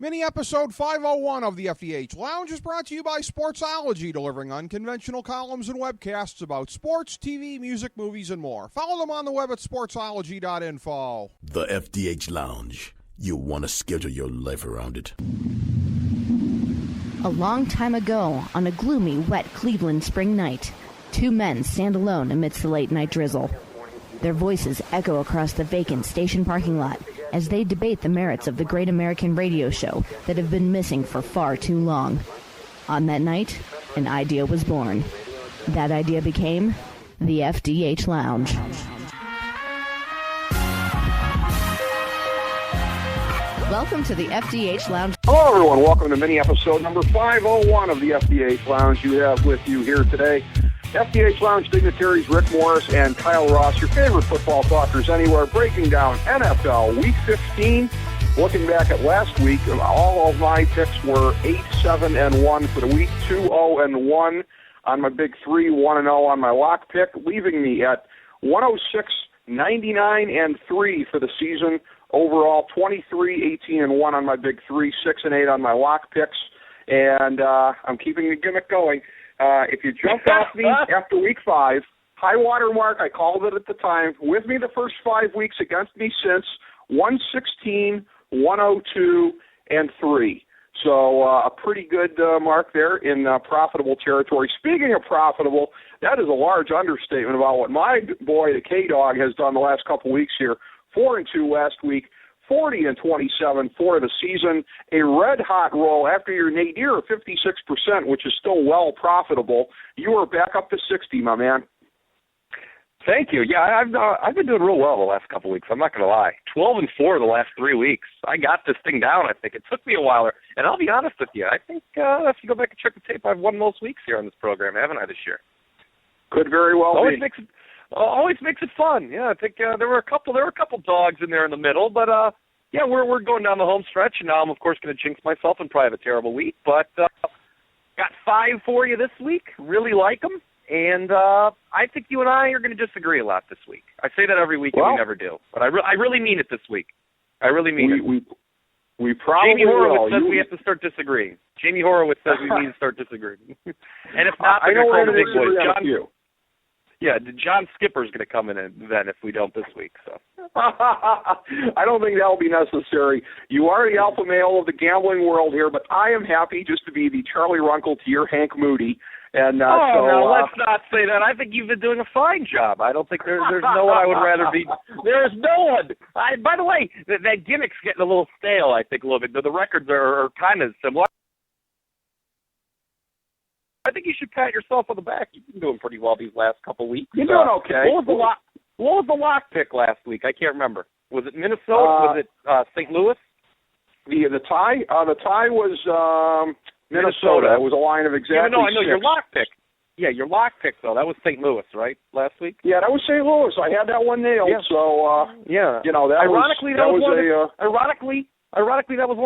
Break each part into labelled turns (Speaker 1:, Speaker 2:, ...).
Speaker 1: Mini episode 501 of the FDH Lounge is brought to you by Sportsology, delivering unconventional columns and webcasts about sports, TV, music, movies, and more. Follow them on the web at sportsology.info.
Speaker 2: The FDH Lounge. You want to schedule your life around it.
Speaker 3: A long time ago, on a gloomy, wet Cleveland spring night, two men stand alone amidst the late-night drizzle. Their voices echo across the vacant station parking lot as they debate the merits of the great American radio show that have been missing for far too long. On that night, an idea was born. That idea became the FDH Lounge. Welcome to the FDH Lounge.
Speaker 4: Hello, everyone. Welcome to mini episode number 501 of the FDH Lounge. You have with you here today FDH Lounge dignitaries Rick Morris and Kyle Ross, your favorite football talkers anywhere, breaking down NFL Week 15. Looking back at last week, all of my picks were 8-7-1 for the week, 2-0-1 on my big three, 1-0 on my lock pick, leaving me at 106-99-3 for the season. Overall, 23-18-1 on my big three, 6-8 on my lock picks, and I'm keeping the gimmick going. If you jumped off me after week 5, high water mark, I called it at the time, with me the first 5 weeks, against me since, 116, 102, and 3. So a pretty good mark there in profitable territory. Speaking of profitable, that is a large understatement about what my boy, the K-Dog, has done the last couple weeks here. 4-2 last week, 40-27 for the season. A red-hot roll after your nadir of 56%, which is still well profitable. You are back up to 60, my man.
Speaker 5: Thank you. Yeah, I've been doing real well the last couple weeks. I'm not going to lie. 12-4 the last 3 weeks. I got this thing down. I think it took me a while, and I'll be honest with you. I think if you go back and check the tape, I've won most weeks here on this program, haven't I, this year?
Speaker 4: Could very well be.
Speaker 5: Always makes it fun. Yeah, I think there were a couple dogs in there in the middle, but yeah, we're going down the home stretch, and now I'm of course going to jinx myself and probably have a terrible week. But got 5 for you this week. Really like them, and I think you and I are going to disagree a lot this week. I say that every week, and we never do. But I really mean it this week. I really mean it.
Speaker 4: We probably
Speaker 5: Jamie Horowitz
Speaker 4: will.
Speaker 5: says we have to start disagreeing. Jamie Horowitz says we need to start disagreeing. And if not,
Speaker 4: I know we're
Speaker 5: the big boys.
Speaker 4: John.
Speaker 5: Yeah, John Skipper's going to come in then if we don't this week. So
Speaker 4: I don't think that will be necessary. You are the alpha male of the gambling world here, but I am happy just to be the Charlie Runkle to your Hank Moody. And
Speaker 5: no, let's not say that. I think you've been doing a fine job. I don't think there's no one I would rather be. There is no one. By the way, that gimmick's getting a little stale, I think, a little bit. The records are kind of similar. I think you should pat yourself on the back. You've been doing pretty well these last couple weeks.
Speaker 4: You're doing okay.
Speaker 5: What was the lock pick last week? I can't remember. Was it Minnesota? Was it St. Louis?
Speaker 4: The tie? The tie was Minnesota. It was a line of exactly 6.
Speaker 5: I know your lock pick. Yeah, your lock pick though. That was St. Louis, right? Last week.
Speaker 4: Yeah, that was St. Louis. I had that one nailed. Yeah. So
Speaker 5: yeah,
Speaker 4: you know that
Speaker 5: ironically that was one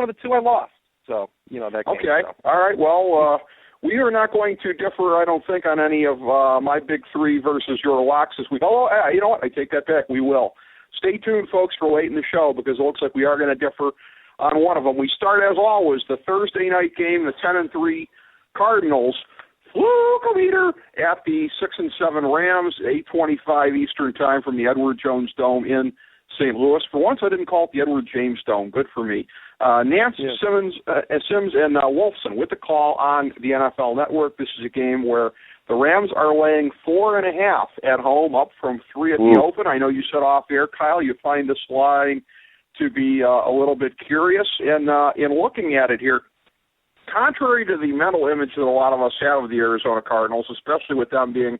Speaker 5: of the 2 I lost. So that.
Speaker 4: Okay.
Speaker 5: So.
Speaker 4: All right. Well. We are not going to differ, I don't think, on any of my big 3 versus your locks this week. Oh, you know what? I take that back. We will. Stay tuned, folks, for late in the show because it looks like we are going to differ on one of them. We start, as always, the Thursday night game, the 10-3 Cardinals. Fluke-o-meter at the 6-7 Rams, 8:25 Eastern time from the Edward Jones Dome in St. Louis. For once, I didn't call it the Edward James Dome. Good for me. Sims and Wolfson with the call on the NFL Network. This is a game where the Rams are laying 4.5 at home, up from 3 at the open. I know you said off air, Kyle, you find this line to be a little bit curious. And in looking at it here, contrary to the mental image that a lot of us have of the Arizona Cardinals, especially with them being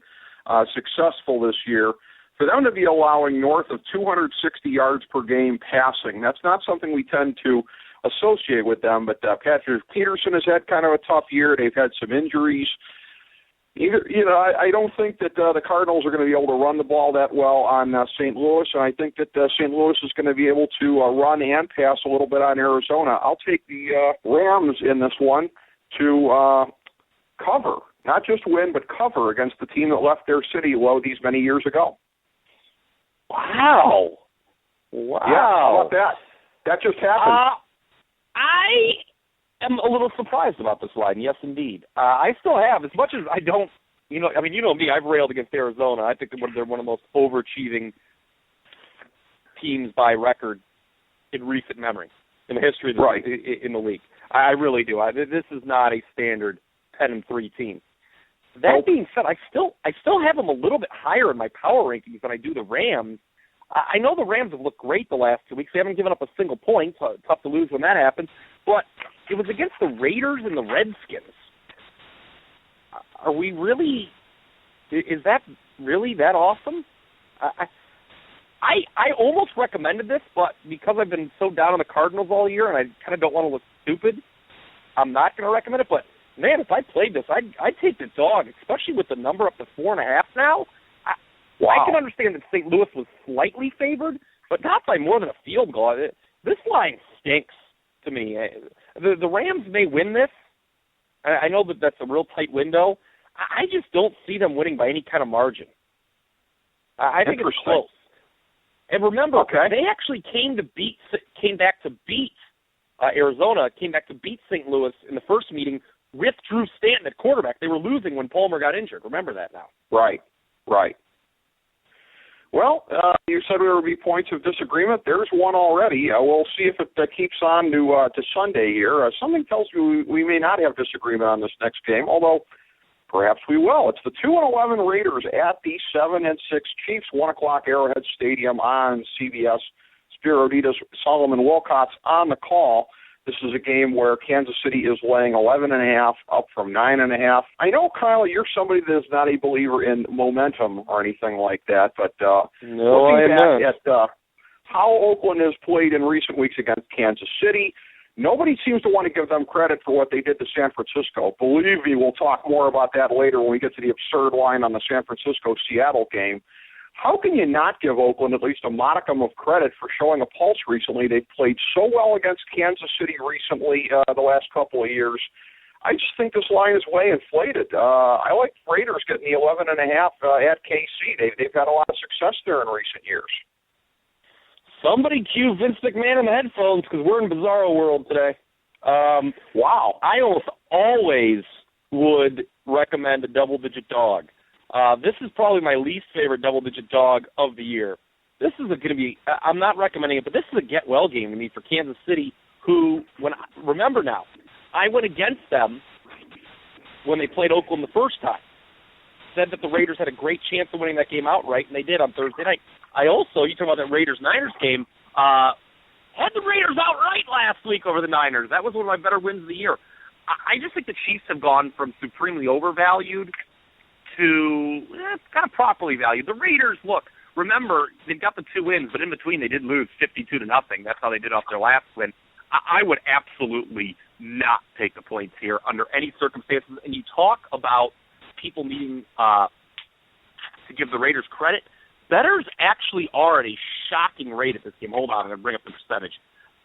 Speaker 4: successful this year, for them to be allowing north of 260 yards per game passing, that's not something we tend to associate with them. But Patrick Peterson has had kind of a tough year. They've had some injuries. I don't think that the Cardinals are going to be able to run the ball that well on St. Louis, and I think that St. Louis is going to be able to run and pass a little bit on Arizona. I'll take the Rams in this one to cover, not just win, but cover against the team that left their city low these many years ago.
Speaker 5: Wow.
Speaker 4: Yeah, how about that? That just happened.
Speaker 5: am a little surprised about this line. Yes, indeed. I still have, as much as I don't, you know me, I've railed against Arizona. I think they're one of the most overachieving teams by record in recent memory in the history of in the league. I really do. This is not a standard 10-3 team. That being said, I still have them a little bit higher in my power rankings than I do the Rams. I know the Rams have looked great the last 2 weeks. They haven't given up a single point. So tough to lose when that happens. But it was against the Raiders and the Redskins. Are we really? Is that really that awesome? I almost recommended this, but because I've been so down on the Cardinals all year and I kind of don't want to look stupid, I'm not going to recommend it. But man, if I played this, I'd take the dog, especially with the number up to 4.5 now. I can understand that St. Louis was slightly favored, but not by more than a field goal. This line stinks to me. The Rams may win this. I know that that's a real tight window. I just don't see them winning by any kind of margin. I think it's close. And remember, they actually came back to beat Arizona, came back to beat St. Louis in the first meeting with Drew Stanton at quarterback. They were losing when Palmer got injured. Remember that now.
Speaker 4: Right. Well, you said there would be points of disagreement. There's one already. We'll see if it keeps on to Sunday here. Something tells me we may not have disagreement on this next game, although perhaps we will. It's the 2-11 Raiders at the 7-6 Chiefs, 1 o'clock Arrowhead Stadium on CBS. Spiro Ditas, Solomon Wilcots on the call. This is a game where Kansas City is laying 11.5, up from 9.5. I know, Kyle, you're somebody that is not a believer in momentum or anything like that, but looking back at how Oakland has played in recent weeks against Kansas City, nobody seems to want to give them credit for what they did to San Francisco. Believe me, we'll talk more about that later when we get to the absurd line on the San Francisco-Seattle game. How can you not give Oakland at least a modicum of credit for showing a pulse recently? They've played so well against Kansas City recently the last couple of years. I just think this line is way inflated. I like Raiders getting the 11.5 at KC. They've had a lot of success there in recent years.
Speaker 5: Somebody cue Vince McMahon in the headphones because we're in Bizarro world today. Wow. I almost always would recommend a double-digit dog. This is probably my least favorite double-digit dog of the year. This is going to be, I'm not recommending it, but this is a get-well game to me for Kansas City, who, remember now, I went against them when they played Oakland the first time. Said that the Raiders had a great chance of winning that game outright, and they did on Thursday night. I also, you talk about that Raiders-Niners game, had the Raiders outright last week over the Niners. That was one of my better wins of the year. I just think the Chiefs have gone from supremely overvalued to kind of properly valued. The Raiders, look, remember, they've got the 2 wins, but in between they did lose 52-0. That's how they did off their last win. I would absolutely not take the points here under any circumstances. And you talk about people needing to give the Raiders credit. Bettors actually are at a shocking rate at this game. Hold on, I'm going to bring up the percentage.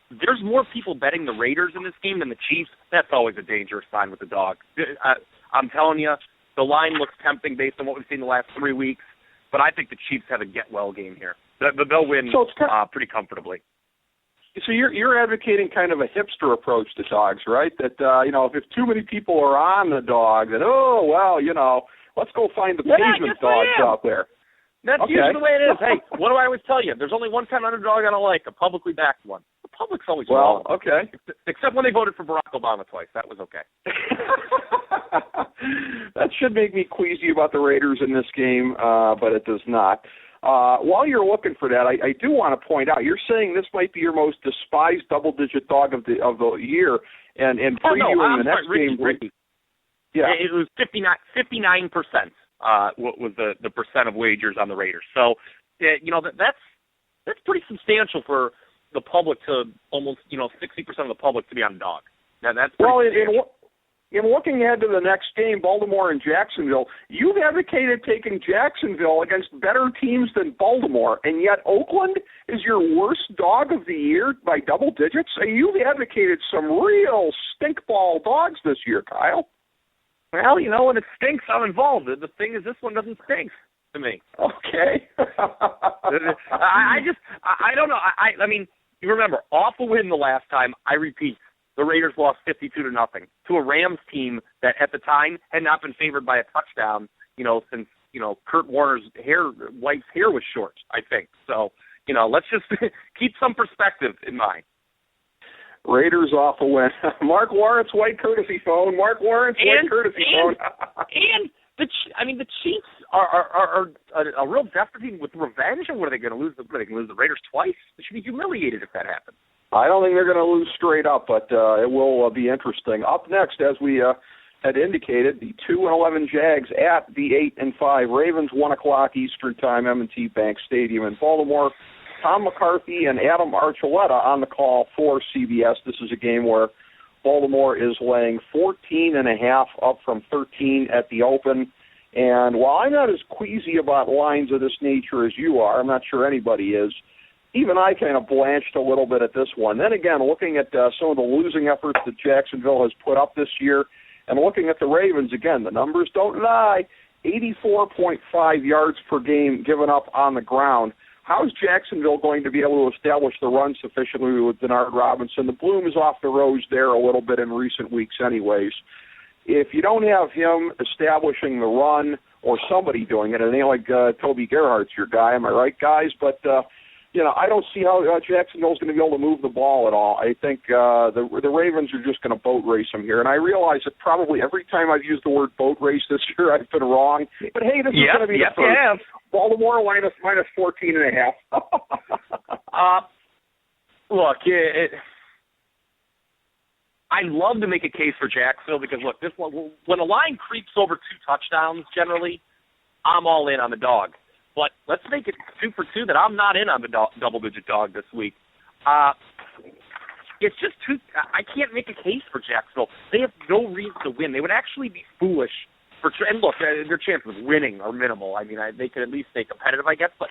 Speaker 5: There's more people betting the Raiders in this game than the Chiefs. That's always a dangerous sign with the dog. I'm telling you, the line looks tempting based on what we've seen the last 3 weeks, but I think the Chiefs have a get-well game here. They'll win pretty comfortably.
Speaker 4: So you're advocating kind of a hipster approach to dogs, right? That, if too many people are on the dog, then, let's go find the pavement dogs out there.
Speaker 5: That's usually the way it is. Hey, what do I always tell you? There's only one kind of underdog I don't like, a publicly backed one. The public's always wrong.
Speaker 4: Well, okay.
Speaker 5: Except when they voted for Barack Obama twice. That was okay.
Speaker 4: That should make me queasy about the Raiders in this game, but it does not. While you're looking for that, I do want to point out, you're saying this might be your most despised double-digit dog of the year, and previewing the next game.
Speaker 5: Ricky. Yeah, it was 59%. What was the percent of wagers on the Raiders? So, that's pretty substantial for the public to almost 60% of the public to be on a dog. Now that's
Speaker 4: in looking ahead to the next game, Baltimore and Jacksonville, you've advocated taking Jacksonville against better teams than Baltimore, and yet Oakland is your worst dog of the year by double digits? You've advocated some real stinkball dogs this year, Kyle.
Speaker 5: Well, when it stinks, I'm involved. The thing is, this one doesn't stink to me.
Speaker 4: Okay.
Speaker 5: I don't know. I mean, you remember, off a win the last time, I repeat, the Raiders lost 52-0 to a Rams team that at the time had not been favored by a touchdown, since, Kurt Warner's wife's hair was short, I think. So, let's just keep some perspective in mind.
Speaker 4: Raiders off a win. Mark Lawrence, white courtesy phone. Mark Lawrence, white courtesy phone.
Speaker 5: And the Chiefs are a real desperate team with revenge. And what are they going to lose? Are they going to lose the Raiders twice? They should be humiliated if that happens.
Speaker 4: I don't think they're going to lose straight up, but it will be interesting. Up next, as we had indicated, the 2-11 Jags at the 8-5 Ravens, 1 o'clock Eastern Time, M&T Bank Stadium in Baltimore. Tom McCarthy and Adam Archuleta on the call for CBS. This is a game where Baltimore is laying 14.5 up from 13 at the open. And while I'm not as queasy about lines of this nature as you are, I'm not sure anybody is, even I kind of blanched a little bit at this one. Then again, looking at some of the losing efforts that Jacksonville has put up this year, and looking at the Ravens, again, the numbers don't lie, 84.5 yards per game given up on the ground. How is Jacksonville going to be able to establish the run sufficiently with Denard Robinson? The bloom is off the rose there a little bit in recent weeks anyways. If you don't have him establishing the run or somebody doing it, and it ain't like Toby Gerhardt's your guy, am I right, guys? But, I don't see how Jacksonville's going to be able to move the ball at all. I think the Ravens are just going to boat race them here. And I realize that probably every time I've used the word boat race this year, I've been wrong. But, hey, this is going to be the first. Baltimore minus 14.5.
Speaker 5: Look, I'd love to make a case for Jacksonville because, look, this one, when a line creeps over 2 touchdowns, generally, I'm all in on the dog. But let's make it 2 for 2 that I'm not in on the double-digit dog this week. It's just too – I can't make a case for Jacksonville. They have no reason to win. They would actually be foolish and look, their chances of winning are minimal. I mean, they could at least stay competitive, I guess. But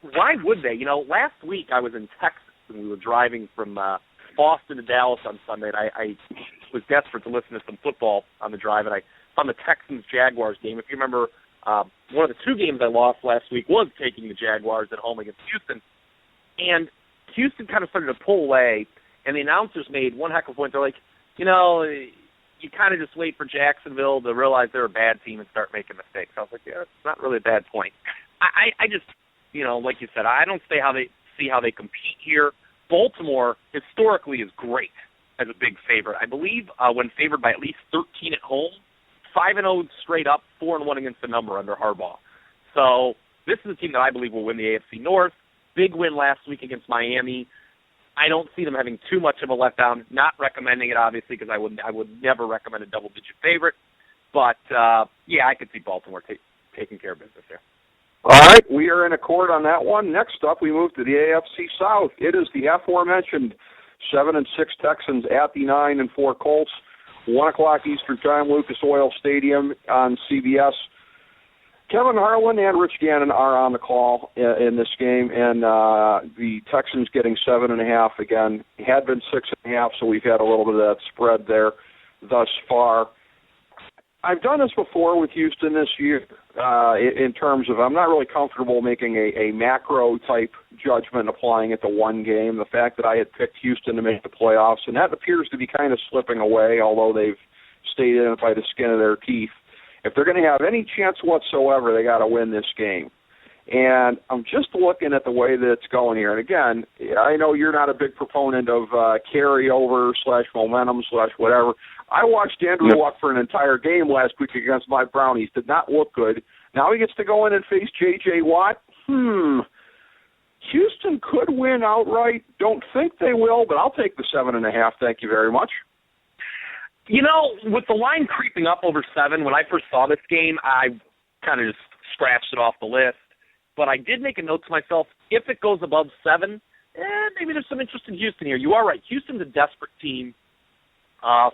Speaker 5: why would they? Last week I was in Texas and we were driving from Boston to Dallas on Sunday. And I was desperate to listen to some football on the drive, and I found the Texans-Jaguars game. If you remember, one of the 2 games I lost last week was taking the Jaguars at home against Houston. And Houston kind of started to pull away, and the announcers made one heck of a point. They're like, you kind of just wait for Jacksonville to realize they're a bad team and start making mistakes. I was like, yeah, it's not really a bad point. I just, like you said, I don't see how they compete here. Baltimore historically is great as a big favorite. I believe when favored by at least 13 at home, 5-0 straight up, 4-1 against the number under Harbaugh. So this is a team that I believe will win the AFC North. Big win last week against Miami. I don't see them having too much of a letdown. Not recommending it, obviously, because I would never recommend a double-digit favorite. But, I could see Baltimore taking care of business there.
Speaker 4: All right, we are in accord on that one. Next up, we move to the AFC South. It is the aforementioned 7-6 Texans at the 9-4 Colts. 1 o'clock Eastern Time, Lucas Oil Stadium on CBS. Kevin Harlan and Rich Gannon are on the call in this game, and the Texans getting 7.5 again. Had been 6.5, so we've had a little bit of that spread there thus far. I've done this before with Houston this year in terms of I'm not really comfortable making a macro-type judgment applying it to one game. The fact that I had picked Houston to make the playoffs, and that appears to be kind of slipping away, although they've stayed in it by the skin of their teeth. If they're going to have any chance whatsoever, they got to win this game. And I'm just looking at the way that it's going here. And again, I know you're not a big proponent of carryover / momentum / whatever. I watched Andrew Luck for an entire game last week against my Brownies. Did not look good. Now he gets to go in and face J.J. Watt. Houston could win outright. Don't think they will, but I'll take the 7.5. Thank you very much.
Speaker 5: With the line creeping up over 7, when I first saw this game, I kind of just scratched it off the list. But I did make a note to myself, if it goes above 7, maybe there's some interest in Houston here. You are right. Houston's a desperate team. I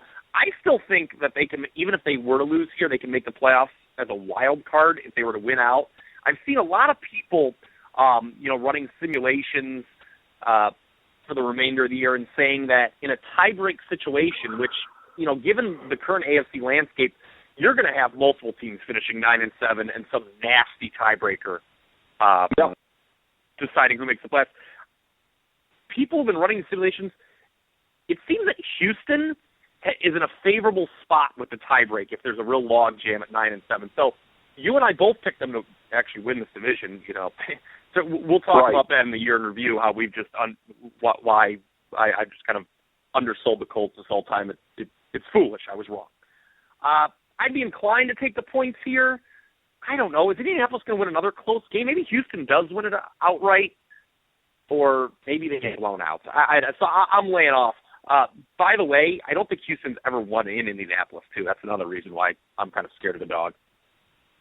Speaker 5: still think that they can, even if they were to lose here, they can make the playoffs as a wild card if they were to win out. I've seen a lot of people, running simulations for the remainder of the year and saying that in a tie-break situation, which, given the current AFC landscape, you're going to have multiple teams finishing 9-7 and some nasty tiebreaker deciding who makes the playoffs. People have been running simulations. it seems that Houston is in a favorable spot with the tiebreak if there's a real log jam at 9-7. So you and I both picked them to actually win this division. So we'll talk about that in the year in review. How we've just why I just kind of undersold the Colts this whole time. It's foolish. I was wrong. I'd be inclined to take the points here. I don't know. Is Indianapolis going to win another close game? Maybe Houston does win it outright, or maybe they get blown out. So I'm laying off. By the way, I don't think Houston's ever won in Indianapolis, too. That's another reason why I'm kind of scared of the dog.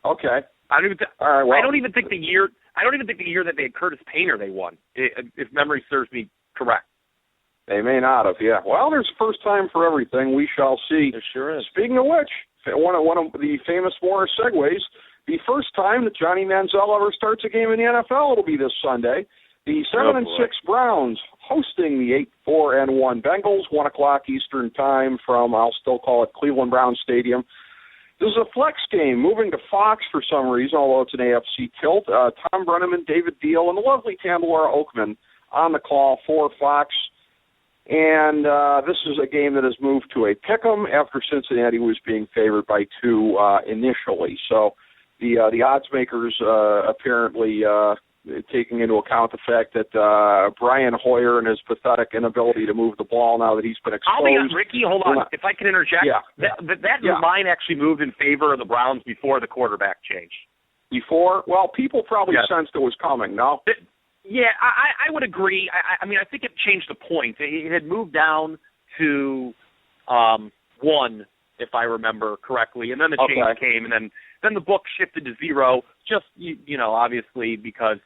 Speaker 4: Okay.
Speaker 5: I don't even think the year that they had Curtis Painter they won, if memory serves me correct.
Speaker 4: They may not have, yeah. Well, there's first time for everything. We shall see.
Speaker 5: There sure is.
Speaker 4: Speaking of which, one of the famous Morris segues, the first time that Johnny Manziel ever starts a game in the NFL, it'll be this Sunday. The 7-6 Browns hosting the 8-4-1 Bengals, 1 o'clock Eastern time from, I'll still call it Cleveland Browns Stadium. This is a flex game, moving to Fox for some reason, although it's an AFC tilt. Tom Brenneman, David Deal, and the lovely Tamara Oakman on the call for Fox. And this is a game that has moved to a pick'em after Cincinnati was being favored by 2 initially. So the odds makers apparently taking into account the fact that Brian Hoyer and his pathetic inability to move the ball now that he's been exposed.
Speaker 5: Ricky, hold on. If I can interject,
Speaker 4: that
Speaker 5: line actually moved in favor of the Browns before the quarterback change.
Speaker 4: Before? Well, people probably sensed it was coming, no?
Speaker 5: Yeah, I would agree. I mean, I think it changed the point. It had moved down to 1, if I remember correctly, and then the change came, and then the book shifted to 0, just, obviously because,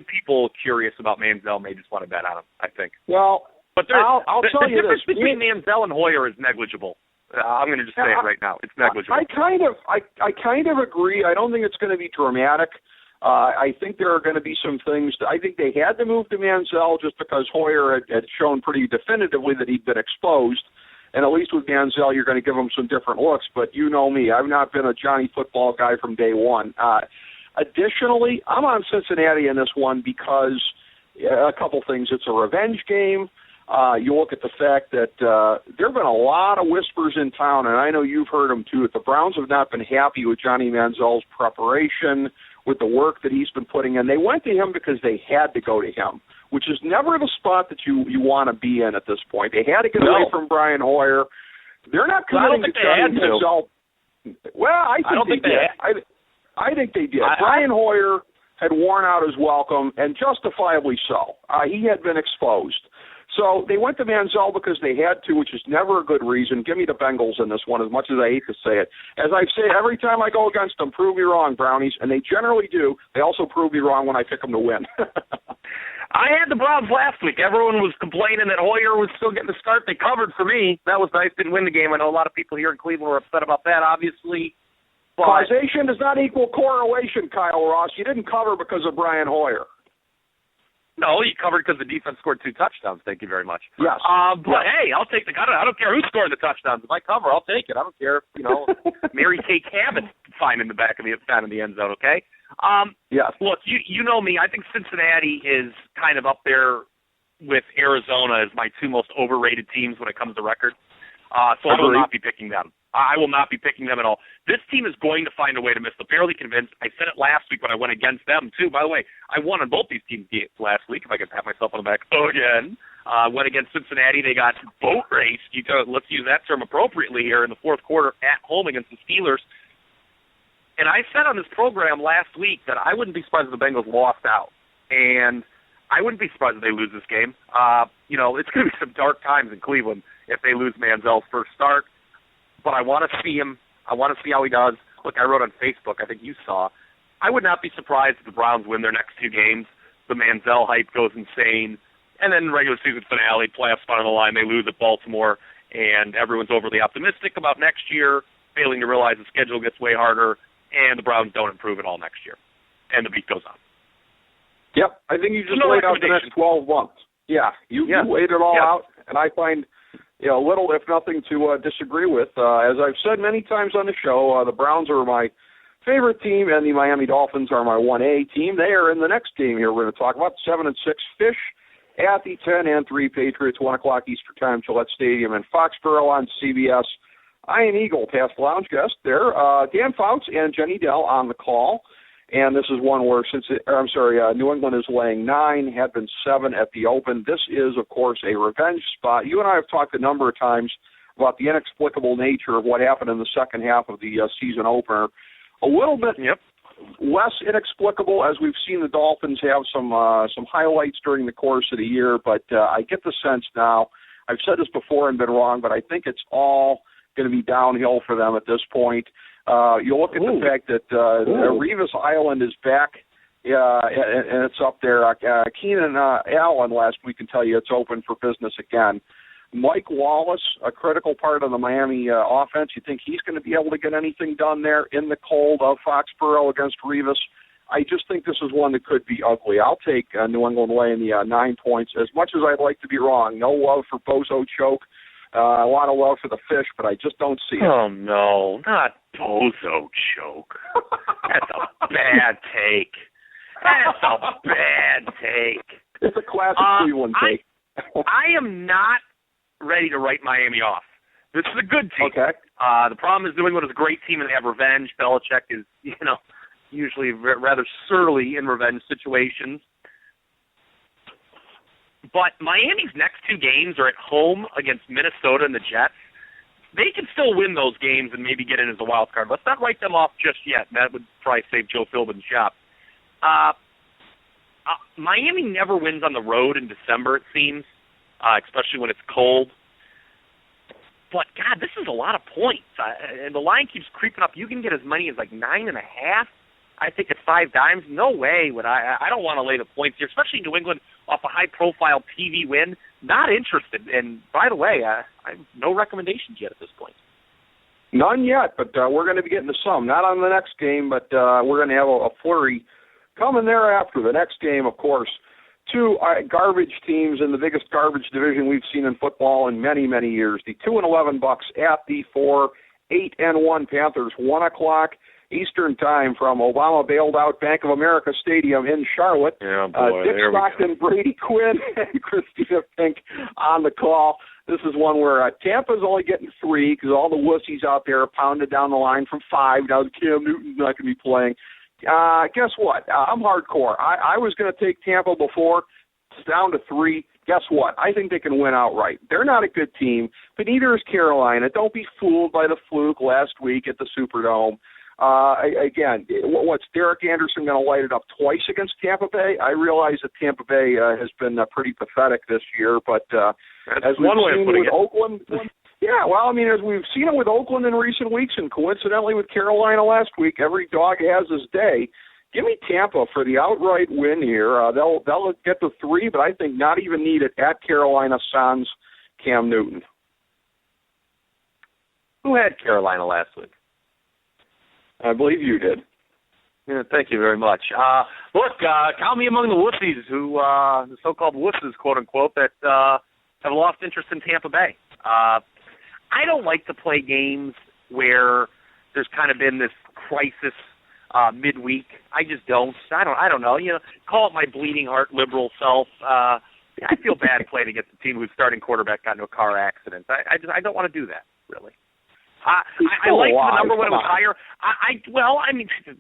Speaker 5: people curious about Manziel may just want to bet on him, I think.
Speaker 4: Well,
Speaker 5: but
Speaker 4: I'll tell you
Speaker 5: the difference
Speaker 4: this.
Speaker 5: between Manziel and Hoyer is negligible. I'm going to just say it right now. It's negligible.
Speaker 4: I kind of agree. I don't think it's going to be dramatic. I think there are going to be some things. I think they had to move to Manziel just because Hoyer had shown pretty definitively that he'd been exposed. And at least with Manziel, you're going to give him some different looks. But you know me. I've not been a Johnny football guy from day one. Additionally, I'm on Cincinnati in this one because a couple things. It's a revenge game. You look at the fact that there have been a lot of whispers in town, and I know you've heard them too, that the Browns have not been happy with Johnny Manziel's preparation, with the work that he's been putting in. They went to him because they had to go to him, which is never the spot that you want to be in at this point. They had to get away from Brian Hoyer. They're not committing to Johnny Manziel. Well, I think they did. I think they did. Brian Hoyer had worn out his welcome, and justifiably so. He had been exposed. So they went to Manziel because they had to, which is never a good reason. Give me the Bengals in this one, as much as I hate to say it. As I've said, every time I go against them, prove me wrong, Brownies, and they generally do. They also prove me wrong when I pick them to win.
Speaker 5: I had the Browns last week. Everyone was complaining that Hoyer was still getting the start. They covered for me. That was nice. Didn't win the game. I know a lot of people here in Cleveland were upset about that, obviously. But
Speaker 4: causation does not equal correlation, Kyle Ross. You didn't cover because of Brian Hoyer.
Speaker 5: No, you covered because the defense scored 2 touchdowns. Thank you very much.
Speaker 4: Yes.
Speaker 5: But hey, I'll take I don't care who scored the touchdowns. If I cover, I'll take it. I don't care. Mary Kay Cabot fine in the back of the end zone. Okay.
Speaker 4: Yes.
Speaker 5: Look, you know me. I think Cincinnati is kind of up there with Arizona as my 2 most overrated teams when it comes to record. So I will not be picking them. I will not be picking them at all. This team is going to find a way to miss the fairly convinced. I said it last week when I went against them, too. By the way, I won on both these teams last week, if I can pat myself on the back again. Went against Cincinnati. They got boat raced. Let's use that term appropriately here in the fourth quarter at home against the Steelers. And I said on this program last week that I wouldn't be surprised if the Bengals lost out. And I wouldn't be surprised if they lose this game. It's going to be some dark times in Cleveland if they lose Manziel's first start. But I want to see him. I want to see how he does. Look, I wrote on Facebook, I think you saw, I would not be surprised if the Browns win their next 2 games. The Manziel hype goes insane. And then regular season finale, playoff spot on the line, they lose at Baltimore, and everyone's overly optimistic about next year, failing to realize the schedule gets way harder, and the Browns don't improve at all next year. And the beat goes on.
Speaker 4: Yep, I think you just laid out the next 12 months. Yeah, you laid it all out, and I find little, if nothing, to disagree with. As I've said many times on the show, the Browns are my favorite team, and the Miami Dolphins are my 1A team. They are in the next game here we're going to talk about, 7-6 Fish at the 10 and 3 Patriots, 1 o'clock Eastern Time, Gillette Stadium in Foxborough on CBS. Ian Eagle, past lounge guest there. Dan Fouts and Jenny Dell on the call. And this is one where, New England is laying 9, had been 7 at the Open. This is, of course, a revenge spot. You and I have talked a number of times about the inexplicable nature of what happened in the second half of the season opener. A little bit less inexplicable, as we've seen the Dolphins have some highlights during the course of the year, but I get the sense now, I've said this before and been wrong, but I think it's all going to be downhill for them at this point. You look at the fact that Revis Island is back, and it's up there. Keenan Allen last week can tell you it's open for business again. Mike Wallace, a critical part of the Miami offense. You think he's going to be able to get anything done there in the cold of Foxborough against Revis? I just think this is one that could be ugly. I'll take New England laying the 9 points. As much as I'd like to be wrong, no love for Bozo Choke. A lot of love for the fish, but I just don't see it.
Speaker 5: Oh, no, not Bozo Choke. That's a bad take. That's a bad take.
Speaker 4: It's a classic Cleveland take.
Speaker 5: I am not ready to write Miami off. This is a good team.
Speaker 4: Okay.
Speaker 5: The problem is New England is a great team and they have revenge. Belichick is, usually rather surly in revenge situations. But Miami's next 2 games are at home against Minnesota and the Jets. They can still win those games and maybe get in as a wild card. Let's not write them off just yet. That would probably save Joe Philbin's job. Miami never wins on the road in December, it seems, especially when it's cold. But, God, this is a lot of points. And the line keeps creeping up. You can get as many as 9.5. I think it's 5 dimes. No way would I don't want to lay the points here, especially New England off a high-profile TV win. Not interested. And, by the way, I have no recommendations yet at this point.
Speaker 4: None yet, but we're going to be getting to some. Not on the next game, but we're going to have a flurry coming thereafter. The next game, of course, 2 garbage teams in the biggest garbage division we've seen in football in many, many years. The 2-11 Bucks at the 4-8-1 Panthers, 1 o'clock Eastern Time from Obama bailed out Bank of America Stadium in Charlotte.
Speaker 5: Yeah, boy,
Speaker 4: Dick Stockton, Brady Quinn, and Christina Fink on the call. This is one where Tampa's only getting 3 because all the wussies out there are pounded down the line from 5. Now Cam Newton's not going to be playing. Guess what? I'm hardcore. I was going to take Tampa before. It's down to 3. Guess what? I think they can win outright. They're not a good team, but neither is Carolina. Don't be fooled by the fluke last week at the Superdome. Again, what's Derek Anderson going to light it up twice against Tampa Bay? I realize that Tampa Bay has been pretty pathetic this year, but as we've seen with Oakland, as we've seen it with Oakland in recent weeks, and coincidentally with Carolina last week, every dog has his day. Give me Tampa for the outright win here. They'll get to 3, but I think not even need it at Carolina sans Cam Newton.
Speaker 5: Who had Carolina last week?
Speaker 4: I believe you did.
Speaker 5: Yeah, thank you very much. Look, count me among the wussies the so-called wusses, quote-unquote, that have lost interest in Tampa Bay. I don't like to play games where there's kind of been this crisis midweek. I just don't. I don't know. Call it my bleeding heart liberal self. I feel bad playing against a team whose starting quarterback got into a car accident. I don't want to do that, really. I liked the number when it was higher. That's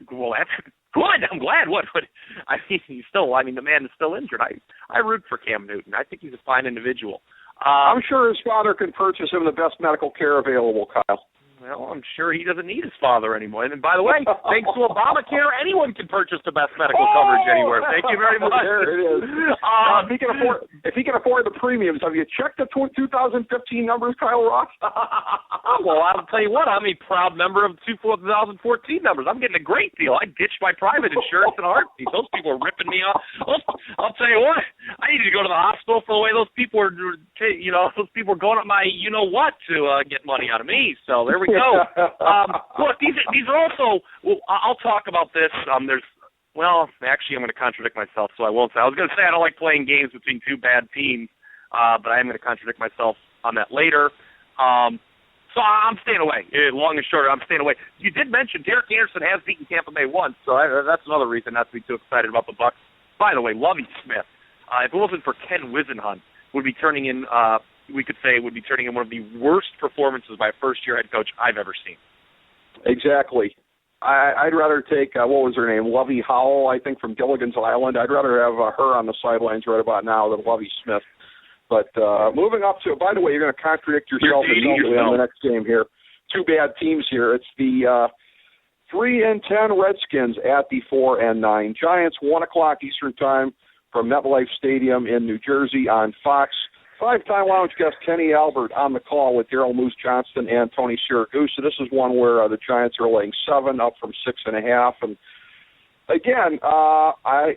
Speaker 5: good. I'm glad. What? The man is still injured. I root for Cam Newton. I think he's a fine individual.
Speaker 4: I'm sure his father can purchase him the best medical care available, Kyle.
Speaker 5: Well, I'm sure he doesn't need his father anymore. And by the way, thanks to Obamacare, anyone can purchase the best medical coverage anywhere. Thank you very much.
Speaker 4: There it is. If he can afford the premiums, have you checked the 2015 numbers, Kyle Ross?
Speaker 5: Well, I'll tell you what, I'm a proud member of the 2014 numbers. I'm getting a great deal. I ditched my private insurance in a heartbeat. Those people are ripping me off. I'll tell you what, I need to go to the hospital for the way those people are, those people are going up my you-know-what to get money out of me. So there we go. Look, these are also, I'll talk about this. Actually, I'm going to contradict myself, so I won't say. I was going to say I don't like playing games between 2 bad teams, but I am going to contradict myself on that later. So I'm staying away. Long and short, I'm staying away. You did mention Derek Anderson has beaten Tampa Bay once, so that's another reason not to be too excited about the Bucs. By the way, Lovie Smith. if it wasn't for Ken Wisenhunt, would be turning in, we could say, would be turning in one of the worst performances by a first-year head coach I've ever seen.
Speaker 4: Exactly. I'd rather take, what was her name, Lovey Howell, I think, from Gilligan's Island. I'd rather have her on the sidelines right about now than Lovey Smith. But moving up to, by the way, you're going to contradict yourself on the next game here. Two bad teams here. It's the 3-10 Redskins at the 4-9 Giants, 1 o'clock Eastern Time from MetLife Stadium in New Jersey on Fox. Five-time Lounge guest Kenny Albert on the call with Daryl Moose Johnston and Tony Siragusa. This is one where the Giants are laying 7, up from 6.5. And again, I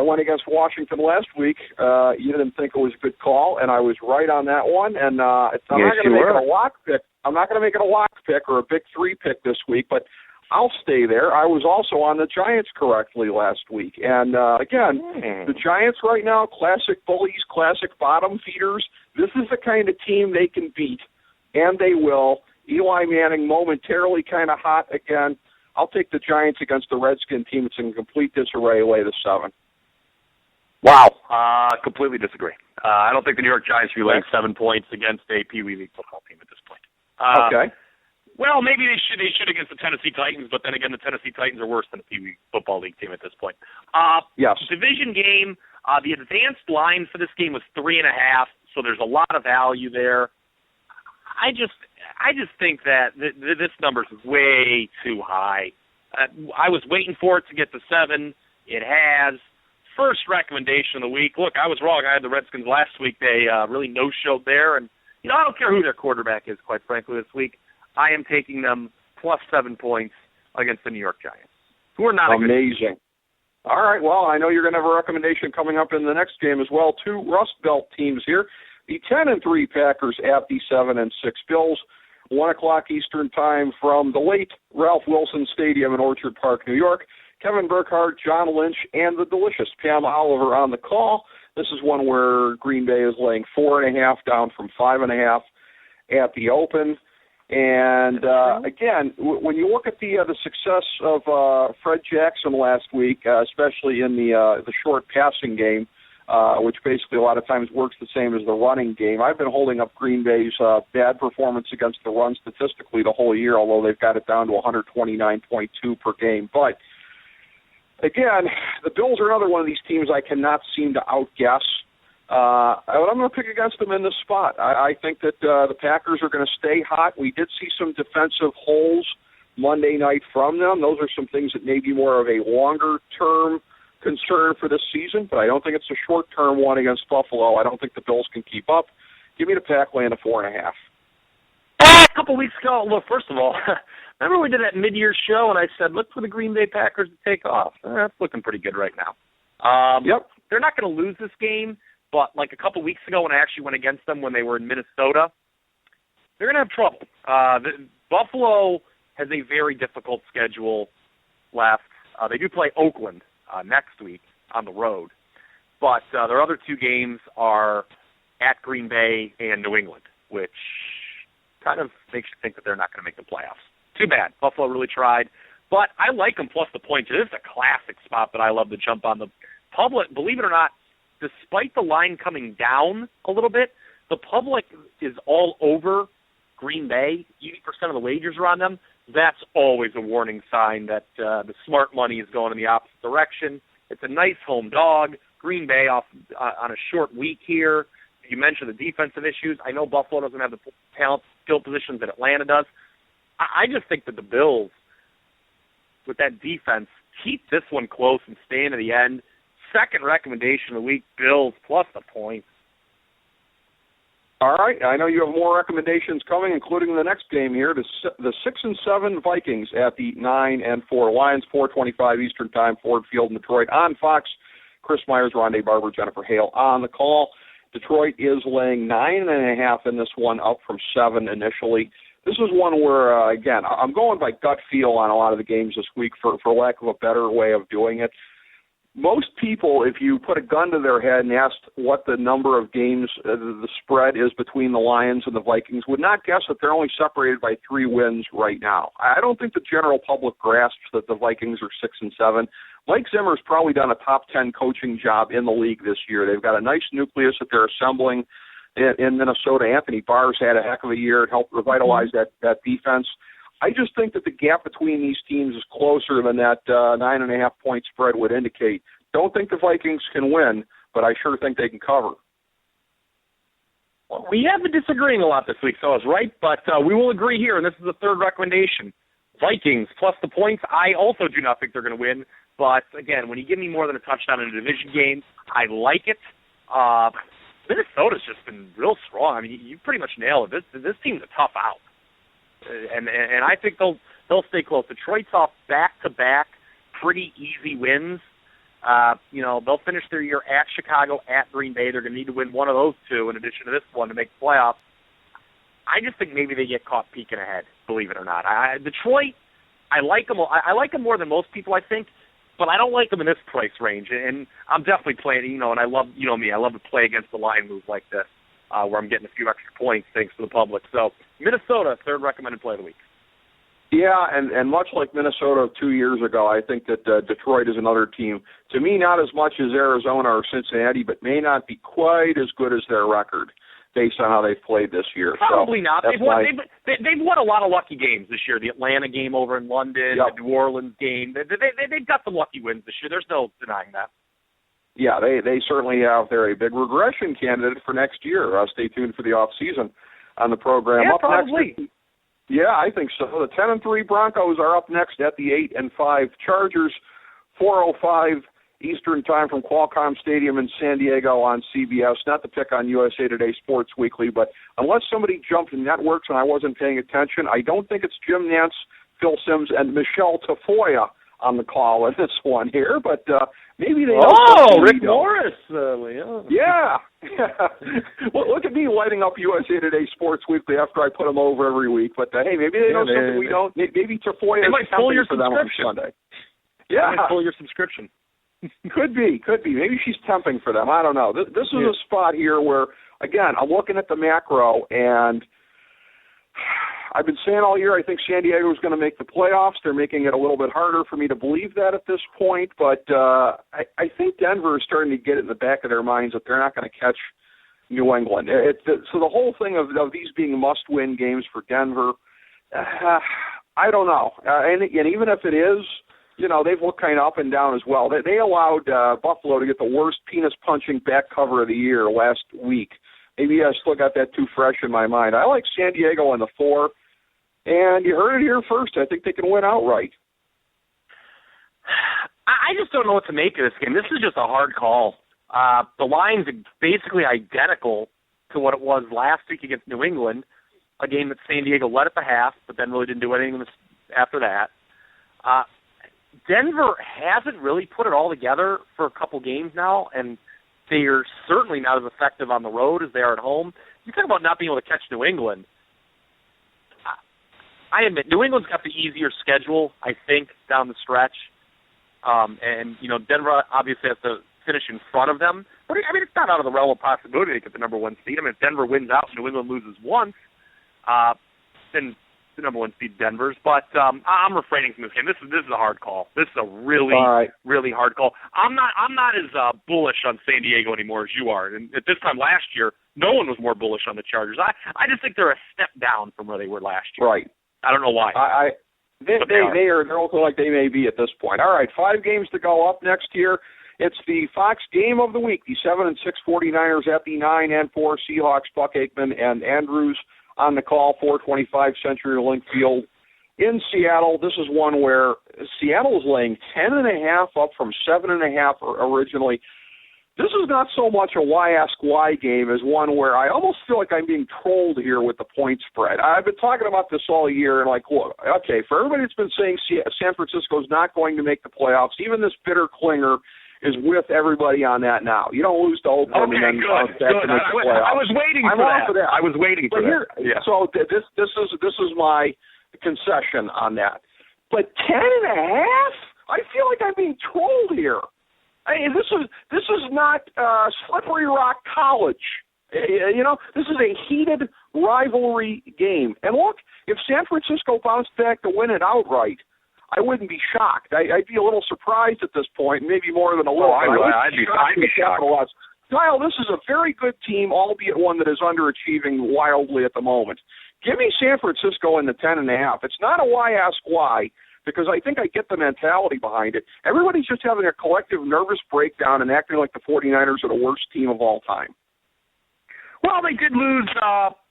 Speaker 4: went against Washington last week. You didn't think it was a good call, and I was right on that one. And I'm not going to make it a lock pick. I'm not going to make it a lock pick or a big 3 pick this week, but I'll stay there. I was also on the Giants correctly last week. And, again, the Giants right now, classic bullies, classic bottom feeders. This is the kind of team they can beat, and they will. Eli Manning momentarily kind of hot again. I'll take the Giants against the Redskin team. It's in complete disarray, lay the 7.
Speaker 5: Wow. Completely disagree. I don't think the New York Giants should be laying 7 points against a Pee Wee League football team at this point.
Speaker 4: Okay.
Speaker 5: Well, maybe they should against the Tennessee Titans, but then again, the Tennessee Titans are worse than a Pee Wee football league team at this point.
Speaker 4: Yes.
Speaker 5: Division game. The advanced line for this game was 3.5, so there's a lot of value there. I just think that this number's way too high. I was waiting for it to get to 7. It has. First recommendation of the week. Look, I was wrong. I had the Redskins last week. They really no-showed there, and I don't care who their quarterback is, quite frankly, this week. I am taking them plus 7 points against the New York Giants, who are not
Speaker 4: amazing. All right, well, I know you're going to have a recommendation coming up in the next game as well. 2 Rust Belt teams here. The 10-3 Packers at the 7-6 Bills. 1 o'clock Eastern Time from the late Ralph Wilson Stadium in Orchard Park, New York. Kevin Burkhardt, John Lynch, and the delicious Pam Oliver on the call. This is one where Green Bay is laying 4.5 down from 5.5 at the open. And, again, when you look at the success of Fred Jackson last week, especially in the short passing game, which basically a lot of times works the same as the running game, I've been holding up Green Bay's bad performance against the run statistically the whole year, although they've got it down to 129.2 per game. But, again, the Bills are another one of these teams I cannot seem to outguess. I'm going to pick against them in this spot. I think that the Packers are going to stay hot. We did see some defensive holes Monday night from them. Those are some things that may be more of a longer-term concern for this season, but I don't think it's a short-term one against Buffalo. I don't think the Bills can keep up. Give me the Pack laying a 4.5.
Speaker 5: A couple weeks ago, look, first of all, remember we did that mid-year show, and I said, look for the Green Bay Packers to take off. That's looking pretty good right now.
Speaker 4: Yep.
Speaker 5: They're not going to lose this game, but like a couple weeks ago when I actually went against them when they were in Minnesota, they're going to have trouble. Buffalo has a very difficult schedule left. They do play Oakland next week on the road, but their other 2 games are at Green Bay and New England, which kind of makes you think that they're not going to make the playoffs. Too bad. Buffalo really tried, but I like them plus the points. It is a classic spot that I love to jump on. The public, believe it or not, despite the line coming down a little bit, the public is all over Green Bay. 80% of the wagers are on them. That's always a warning sign that the smart money is going in the opposite direction. It's a nice home dog. Green Bay off on a short week here. You mentioned the defensive issues. I know Buffalo doesn't have the talent, skill positions that Atlanta does. I just think that the Bills, with that defense, keep this one close and stay into the end. Second recommendation of the week, Bills plus the points.
Speaker 4: All right. I know you have more recommendations coming, including the next game here, the 6-7 Vikings at the 9-4 Lions, 4:25 Eastern Time, Ford Field in Detroit on Fox. Chris Myers, Rondé Barber, Jennifer Hale on the call. Detroit is laying 9.5 in this one, up from 7 initially. This is one where, again, I'm going by gut feel on a lot of the games this week for lack of a better way of doing it. most people, if you put a gun to their head and asked what the number of games, the spread is between the Lions and the Vikings, would not guess that they're only separated by 3 wins right now. I don't think the general public grasps that the Vikings are 6-7. Mike Zimmer's probably done a top 10 coaching job in the league this year. They've got a nice nucleus that they're assembling in Minnesota. Anthony Barr's had a heck of a year. It helped revitalize that defense. I just think that the gap between these teams is closer than that 9.5-point spread would indicate. Don't think the Vikings can win, but I sure think they can cover.
Speaker 5: Well, we have been disagreeing a lot this week, so I was right, but we will agree here, and this is the third recommendation. Vikings plus the points. I also do not think they're going to win, but again, when you give me more than a touchdown in a division game, I like it. Minnesota's just been real strong. I mean, you pretty much nailed it. This team's a tough out. And I think they'll stay close. Detroit's off back-to-back pretty easy wins. They'll finish their year at Chicago, at Green Bay. They're going to need to win one of those two in addition to this one to make the playoffs. I just think maybe they get caught peeking ahead, believe it or not. Detroit, I like them. I like them more than most people, I think, but I don't like them in this price range. And I'm definitely playing, and I love, me, I love to play against the line moves like this. Where I'm getting a few extra points thanks to the public. So Minnesota, third recommended play of the week.
Speaker 4: Yeah, and much like Minnesota 2 years ago, I think that Detroit is another team. To me, not as much as Arizona or Cincinnati, but may not be quite as good as their record based on how they've played this year.
Speaker 5: Probably not. They've won a lot of lucky games this year. The Atlanta game over in London, the New Orleans game. They've got some lucky wins this year. There's no denying that.
Speaker 4: Yeah, they certainly have. They're a big regression candidate for next year. Stay tuned for the off season on the program.
Speaker 5: Yeah,
Speaker 4: up
Speaker 5: probably.
Speaker 4: Next, yeah, I think so. The 10-3 Broncos are up next at the 8-5 Chargers. 4:05 Eastern Time from Qualcomm Stadium in San Diego on CBS. Not to pick on USA Today Sports Weekly, but unless somebody jumped networks and I wasn't paying attention, I don't think it's Jim Nantz, Phil Simms, and Michelle Tafoya on the call in this one here, but maybe they.
Speaker 5: Rick Morris.
Speaker 4: Yeah. Well, look at me lighting up USA Today Sports Weekly after I put them over every week. But hey, maybe they know something we don't. Maybe Tafoya is tempting for them on Sunday. Yeah,
Speaker 5: they might pull your subscription.
Speaker 4: Could be. Maybe she's tempting for them. I don't know. This is a spot here where, again, I'm looking at the macro and. I've been saying all year I think San Diego is going to make the playoffs. They're making it a little bit harder for me to believe that at this point, but I think Denver is starting to get it in the back of their minds that they're not going to catch New England. So the whole thing of these being must-win games for Denver, I don't know. And even if it is, they've looked kind of up and down as well. They allowed Buffalo to get the worst penis-punching back cover of the year last week. Maybe I still got that too fresh in my mind. I like San Diego in the 4, and you heard it here first. I think they can win outright.
Speaker 5: I just don't know what to make of this game. This is just a hard call. The line's basically identical to what it was last week against New England, a game that San Diego led at the half, but then really didn't do anything after that. Denver hasn't really put it all together for a couple games now, and they are certainly not as effective on the road as they are at home. You talk about not being able to catch New England. I admit, New England's got the easier schedule, I think, down the stretch. And Denver obviously has to finish in front of them. But, it's not out of the realm of possibility to get the number 1 seed. If Denver wins out and New England loses once, then the number 1 seed Denver's. But I'm refraining from this game. This is a hard call. This is a really, really hard call. I'm not as bullish on San Diego anymore as you are. And at this time last year, no one was more bullish on the Chargers. I just think they're a step down from where they were last year.
Speaker 4: Right.
Speaker 5: I don't know why.
Speaker 4: They're also like they may be at this point. All right, 5 games to go up next here. It's the Fox Game of the Week. The 7-6 49ers at the 9-4 Seahawks. Buck Aikman and Andrews on the call, 425 CenturyLink Field in Seattle. This is one where Seattle is laying 10.5 up from 7.5 originally. This is not so much a why ask why game as one where I almost feel like I'm being trolled here with the point spread. I've been talking about this all year, and look, okay, for everybody that's been saying San Francisco's not going to make the playoffs, even this bitter clinger is with everybody on that now. You don't lose to Oakland and then bounce back to make the playoffs.
Speaker 5: I was waiting for that. I was waiting for that. Yeah.
Speaker 4: So this is my concession on that. But 10.5? I feel like I'm being trolled here. This is not Slippery Rock College. This is a heated rivalry game. And look, if San Francisco bounced back to win it outright, I wouldn't be shocked. I'd be a little surprised at this point, maybe more than a little.
Speaker 5: I'd be shocked.
Speaker 4: Kyle, this is a very good team, albeit one that is underachieving wildly at the moment. Give me San Francisco in the 10.5. It's not a why ask why, because I think I get the mentality behind it. Everybody's just having a collective nervous breakdown and acting like the 49ers are the worst team of all time.
Speaker 5: Well, they did lose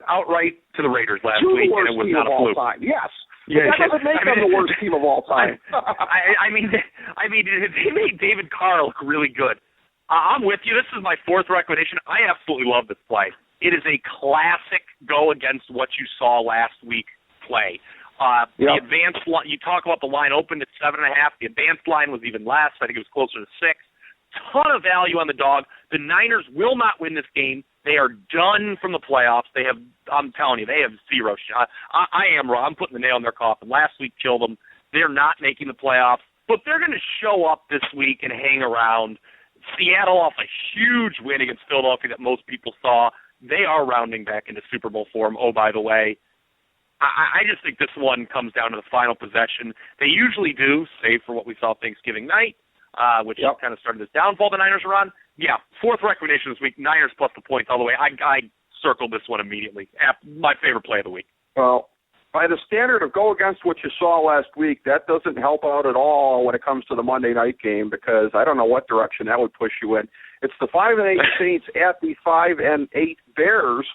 Speaker 5: outright to the Raiders last week, and it was not a fluke.
Speaker 4: Yes. Yeah, that doesn't make them the worst team of all time.
Speaker 5: I mean, they made David Carr look really good. I'm with you. This is my fourth recommendation. I absolutely love this play. It is a classic go against what you saw last week play. The advanced line, you talk about the line opened at 7.5. The advanced line was even less. I think it was closer to 6. Ton of value on the dog. The Niners will not win this game. They are done from the playoffs. I'm telling you, they have zero shot. I am wrong. I'm putting the nail in their coffin. Last week killed them. They're not making the playoffs, but they're going to show up this week and hang around. Seattle off a huge win against Philadelphia that most people saw. They are rounding back into Super Bowl form. Oh, by the way, I just think this one comes down to the final possession. They usually do, save for what we saw Thanksgiving night, which kind of started this downfall the Niners are on. Yeah, fourth recommendation this week, Niners plus the points all the way. I circled this one immediately. My favorite play of the week.
Speaker 4: Well, by the standard of go against what you saw last week, that doesn't help out at all when it comes to the Monday night game, because I don't know what direction that would push you in. It's the 5-8 Saints at the 5-8 Bears.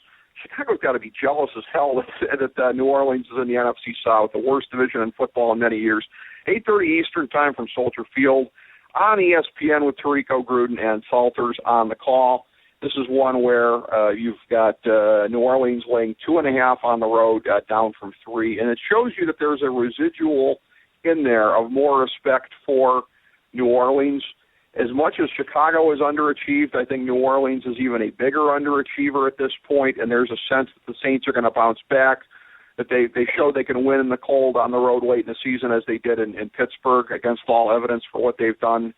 Speaker 4: Chicago's got to be jealous as hell that New Orleans is in the NFC South, the worst division in football in many years. 8:30 Eastern time from Soldier Field on ESPN with Tirico Gruden and Salters on the call. This is one where you've got New Orleans laying 2.5 on the road, down from 3, and it shows you that there's a residual in there of more respect for New Orleans. As much as Chicago is underachieved, I think New Orleans is even a bigger underachiever at this point, and there's a sense that the Saints are going to bounce back, that they show they can win in the cold on the road late in the season as they did in Pittsburgh against all evidence for what they've done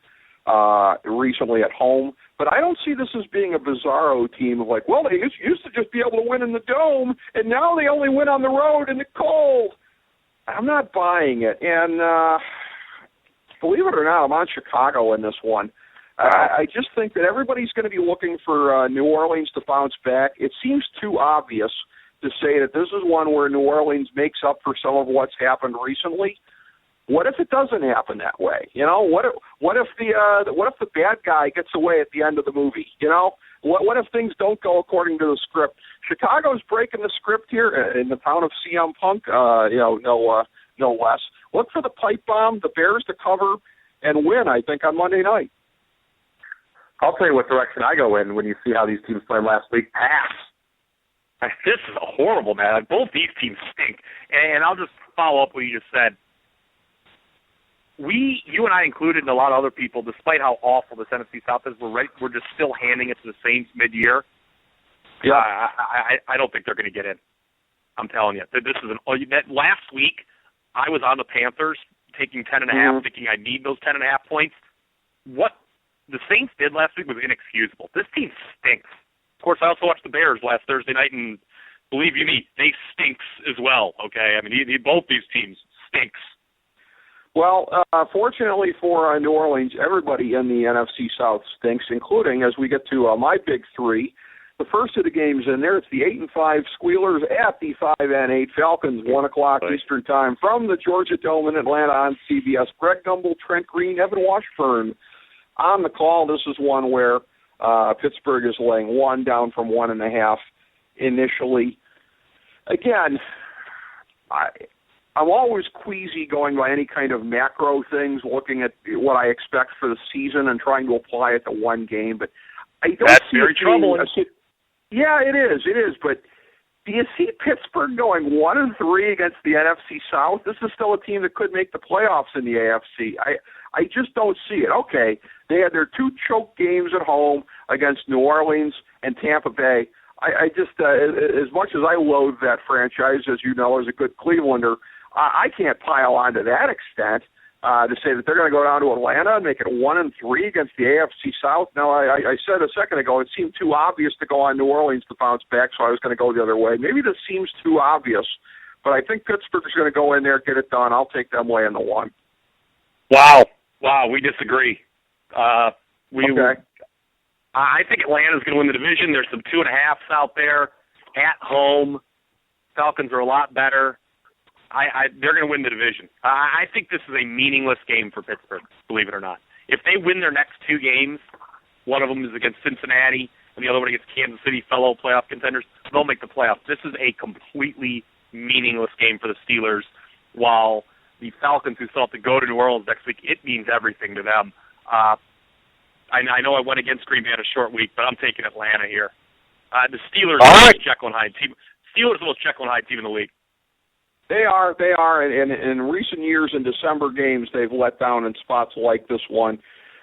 Speaker 4: recently at home. But I don't see this as being a bizarro team of like, well, they used to just be able to win in the Dome, and now they only win on the road in the cold. I'm not buying it, and believe it or not, I'm on Chicago in this one. I just think that everybody's going to be looking for New Orleans to bounce back. It seems too obvious to say that this is one where New Orleans makes up for some of what's happened recently. What if it doesn't happen that way? You know, what if the bad guy gets away at the end of the movie? You know, what if things don't go according to the script? Chicago's breaking the script here in the town of CM Punk. No less. Look for the pipe bomb, the Bears to cover and win, I think, on Monday night.
Speaker 5: I'll tell you what direction I go in when you see how these teams played last week. Pass. This is a horrible, man. Both these teams stink. And I'll just follow up what you just said. You and I included, and a lot of other people, despite how awful this NFC South is, we're just still handing it to the Saints mid-year. Yeah, I don't think they're going to get in. I'm telling you. This is last week, I was on the Panthers taking 10.5, thinking I need those 10.5 points. What the Saints did last week was inexcusable. This team stinks. Of course, I also watched the Bears last Thursday night, and believe you me, they stinks as well, okay? I mean, both these teams stinks.
Speaker 4: Well, fortunately for New Orleans, everybody in the NFC South stinks, including, as we get to my big three, the first of the games in there, it's the 8-5 Squealers at the 5-8 Falcons, 1 o'clock Eastern time from the Georgia Dome in Atlanta on CBS. Greg Gumbel, Trent Green, Evan Washburn on the call. This is one where Pittsburgh is laying 1, down from 1.5 initially. Again, I'm always queasy going by any kind of macro things, looking at what I expect for the season and trying to apply it to one game. But I don't
Speaker 5: That's
Speaker 4: see
Speaker 5: very troubling.
Speaker 4: Yeah, it is. But do you see Pittsburgh going 1-3 against the NFC South? This is still a team that could make the playoffs in the AFC. I just don't see it. Okay, they had their 2 choke games at home against New Orleans and Tampa Bay. I just, as much as I loathe that franchise, as you know, as a good Clevelander, I can't pile on to that extent. to say that they're going to go down to Atlanta and make it 1-3 against the AFC South. Now, I said a second ago it seemed too obvious to go on New Orleans to bounce back, so I was going to go the other way. Maybe this seems too obvious, but I think Pittsburgh's going to go in there, get it done. I'll take them laying the 1.
Speaker 5: Wow, we disagree.
Speaker 4: Okay.
Speaker 5: I think Atlanta's going to win the division. There's some 2.5s out there at home. Falcons are a lot better. They're going to win the division. I think this is a meaningless game for Pittsburgh, believe it or not. If they win their next 2 games, one of them is against Cincinnati and the other one against Kansas City, fellow playoff contenders, they'll make the playoffs. This is a completely meaningless game for the Steelers, while the Falcons, who still have to go to New Orleans next week, it means everything to them. I know I went against Green Bay on a short week, but I'm taking Atlanta here. The Steelers are the most Jekyll and Hyde team. Steelers are the most Jekyll and Hyde team in the league.
Speaker 4: They are, and in recent years in December games, they've let down in spots like this one.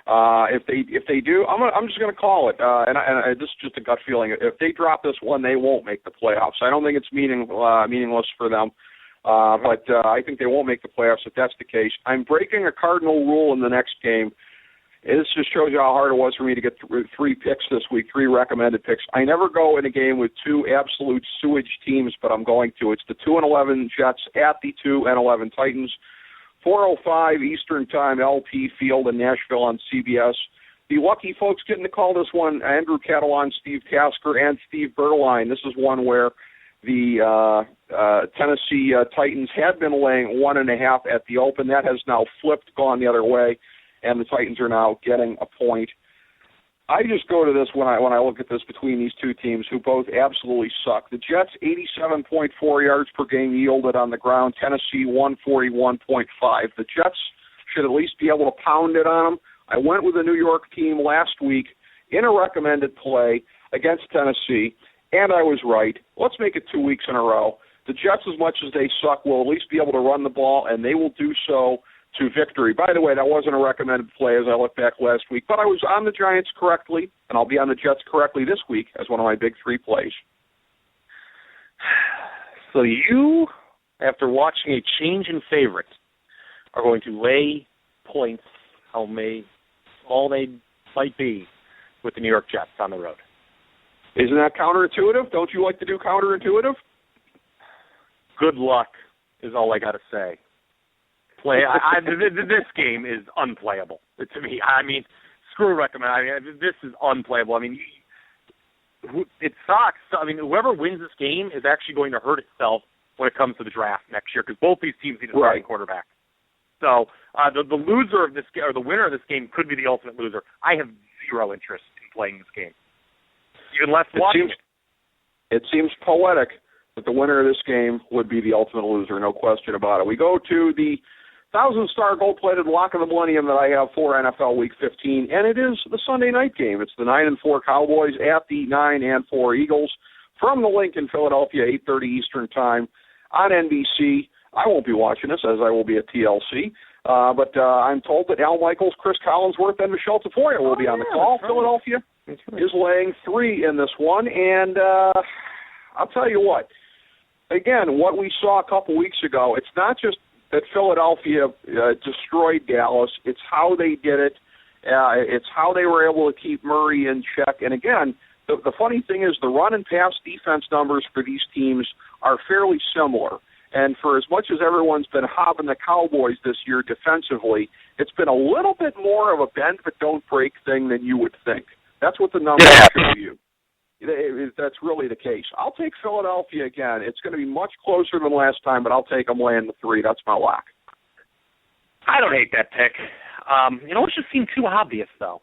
Speaker 4: If they do, I'm just going to call it, and this is just a gut feeling. If they drop this one, they won't make the playoffs. I don't think it's meaningless for them, but I think they won't make the playoffs if that's the case. I'm breaking a cardinal rule in the next game. This just shows you how hard it was for me to get 3 picks this week, 3 recommended picks. I never go in a game with 2 absolute sewage teams, but I'm going to. It's the 2-11 Jets at the 2-11 Titans. 4:05 Eastern Time, LP Field in Nashville on CBS. The lucky folks getting to call this one, Andrew Catalon, Steve Tasker, and Steve Berline. This is one where the Tennessee Titans had been laying 1.5 at the open. That has now flipped, gone the other way, and the Titans are now getting a point. I just go to this when I look at this between these 2 teams who both absolutely suck. The Jets, 87.4 yards per game yielded on the ground. Tennessee, 141.5. The Jets should at least be able to pound it on them. I went with the New York team last week in a recommended play against Tennessee, and I was right. Let's make it 2 weeks in a row. The Jets, as much as they suck, will at least be able to run the ball, and they will do so to victory. By the way, that wasn't a recommended play as I look back last week, but I was on the Giants correctly, and I'll be on the Jets correctly this week as one of my big 3 plays.
Speaker 5: So you, after watching a change in favorite, are going to lay points, how small they might be, with the New York Jets on the road.
Speaker 4: Isn't that counterintuitive? Don't you like to do counterintuitive?
Speaker 5: Good luck is all I got to say. This game is unplayable to me. I mean, screw recommend. I mean, this is unplayable. I mean, it sucks. I mean, whoever wins this game is actually going to hurt itself when it comes to the draft next year, because both these teams need a starting quarterback. So the loser of this game, or the winner of this game, could be the ultimate loser. I have zero interest in playing this game, even less watching it.
Speaker 4: It seems poetic that the winner of this game would be the ultimate loser, no question about it. We go to the 1,000-star gold-plated lock of the millennium that I have for NFL Week 15, and it is the Sunday night game. It's the 9-4 Cowboys at the 9-4 Eagles from the Link in Philadelphia, 8:30 Eastern Time on NBC. I won't be watching this, as I will be at TLC, but I'm told that Al Michaels, Chris Collinsworth, and Michelle Tafoya will be on the call. Right. Philadelphia is laying 3 in this one, and I'll tell you what. Again, what we saw a couple weeks ago, it's not just that Philadelphia destroyed Dallas. It's how they did it. It's how they were able to keep Murray in check. And again, the funny thing is the run and pass defense numbers for these teams are fairly similar. And for as much as everyone's been hobbing the Cowboys this year defensively, it's been a little bit more of a bend but don't break thing than you would think. That's what the numbers show you. That's really the case. I'll take Philadelphia again. It's going to be much closer than last time, but I'll take them laying the 3. That's my lock.
Speaker 5: I don't hate that pick. It just seemed too obvious, though.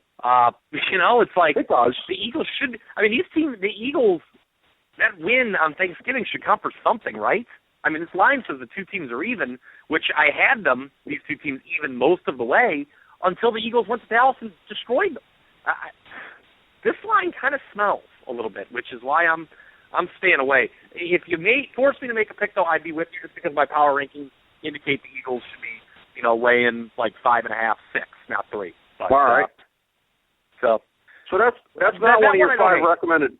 Speaker 5: It's like
Speaker 4: it does.
Speaker 5: The Eagles should. I mean, the Eagles, that win on Thanksgiving should count for something, right? I mean, this line says the 2 teams are even, which I had them, these 2 teams, even most of the way until the Eagles went to Dallas and destroyed them. This line kind of smells a little bit, which is why I'm staying away. If you force me to make a pick, though, I'd be with you just because my power rankings indicate the Eagles should be, laying like 5.5, 6, not 3. But,
Speaker 4: all right.
Speaker 5: So
Speaker 4: that's not one of your 5 recommended.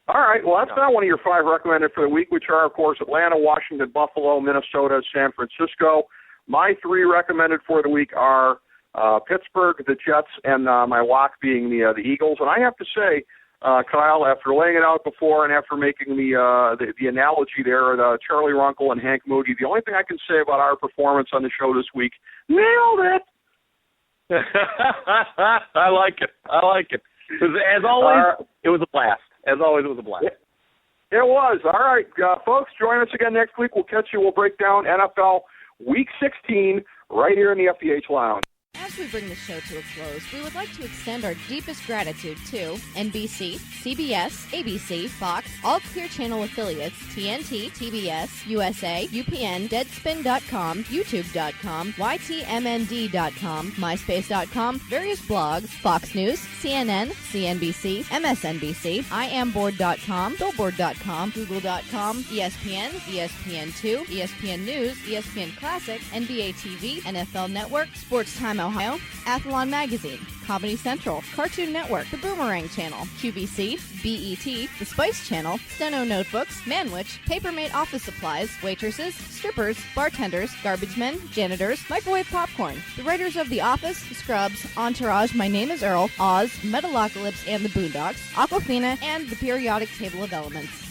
Speaker 4: All right. Well, that's not one of your 5 recommended for the week, which are, of course, Atlanta, Washington, Buffalo, Minnesota, San Francisco. my 3 recommended for the week are Pittsburgh, the Jets, and my lock being the Eagles. And I have to say, Kyle, after laying it out before and after making the analogy there, Charlie Runkle and Hank Moody, the only thing I can say about our performance on the show this week, nailed it.
Speaker 5: I like it. As always, it was a blast. As always, it was a blast.
Speaker 4: It was. All right, folks, join us again next week. We'll catch you. We'll break down NFL Week 16 right here in the FDH Lounge.
Speaker 6: As we bring the show to a close, we would like to extend our deepest gratitude to NBC, CBS, ABC, Fox, all Clear Channel affiliates, TNT, TBS, USA, UPN, Deadspin.com, YouTube.com, YTMND.com, MySpace.com, various blogs, Fox News, CNN, CNBC, MSNBC, IamBoard.com, Billboard.com, Google.com, ESPN, ESPN2, ESPN News, ESPN Classic, NBA TV, NFL Network, Sports Time Ohio, Athlon Magazine, Comedy Central, Cartoon Network, The Boomerang Channel, QVC, BET, The Spice Channel, Steno Notebooks, Manwich, Papermate Office Supplies, waitresses, strippers, bartenders, garbage men, janitors, microwave popcorn, the writers of The Office, Scrubs, Entourage, My Name is Earl, Oz, Metalocalypse and the Boondocks, Aquafina, and The Periodic Table of Elements.